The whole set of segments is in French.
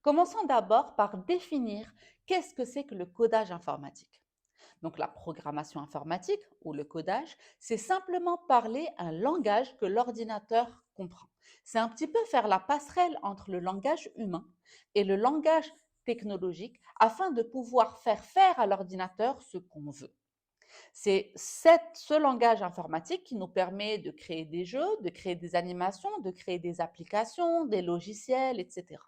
Commençons d'abord par définir qu'est-ce que c'est que le codage informatique. Donc la programmation informatique ou le codage, c'est simplement parler un langage que l'ordinateur comprend. C'est un petit peu faire la passerelle entre le langage humain et le langage technologique afin de pouvoir faire à l'ordinateur ce qu'on veut. C'est ce langage informatique qui nous permet de créer des jeux, de créer des animations, de créer des applications, des logiciels, etc.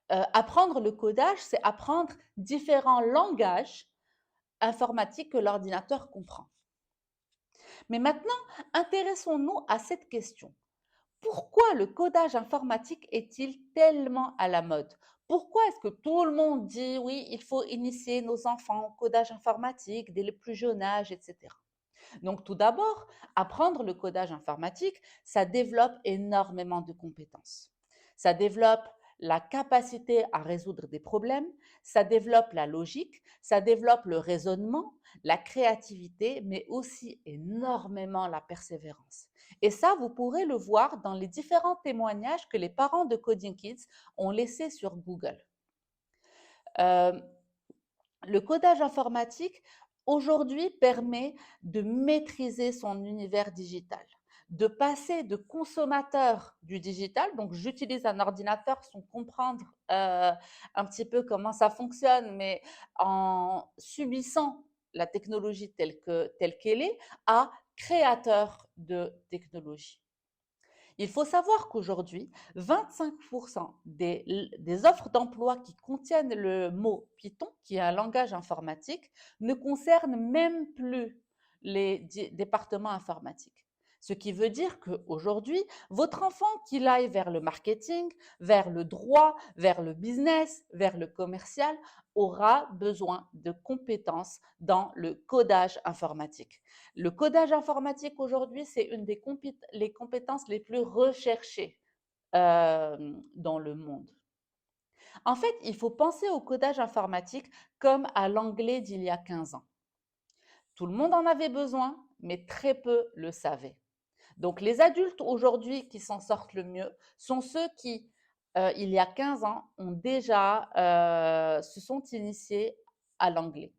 Apprendre le codage, c'est apprendre différents langages informatiques que l'ordinateur comprend. Mais maintenant, intéressons-nous à cette question. Pourquoi le codage informatique est-il tellement à la mode? Pourquoi est-ce que tout le monde dit oui, il faut initier nos enfants au codage informatique dès le plus jeune âge, etc. Donc tout d'abord, apprendre le codage informatique, ça développe énormément de compétences. Ça développe la capacité à résoudre des problèmes, ça développe la logique, ça développe le raisonnement, la créativité, mais aussi énormément la persévérance. Et ça, vous pourrez le voir dans les différents témoignages que les parents de Coding Kids ont laissés sur Google. Euh, le codage informatique, aujourd'hui, permet de maîtriser son univers digital, de passer de consommateur du digital, donc j'utilise un ordinateur sans comprendre un petit peu comment ça fonctionne, mais en subissant la technologie telle qu'elle est, à créateur de technologie. Il faut savoir qu'aujourd'hui, 25% des offres d'emploi qui contiennent le mot Python, qui est un langage informatique, ne concernent même plus les départements informatiques. Ce qui veut dire qu'aujourd'hui, votre enfant, qu'il aille vers le marketing, vers le droit, vers le business, vers le commercial, aura besoin de compétences dans le codage informatique. Le codage informatique aujourd'hui, c'est une des les compétences les plus recherchées dans le monde. En fait, il faut penser au codage informatique comme à l'anglais d'il y a 15 ans. Tout le monde en avait besoin, mais très peu le savaient. Donc les adultes aujourd'hui qui s'en sortent le mieux sont ceux qui, il y a 15 ans, ont déjà se sont initiés à l'anglais.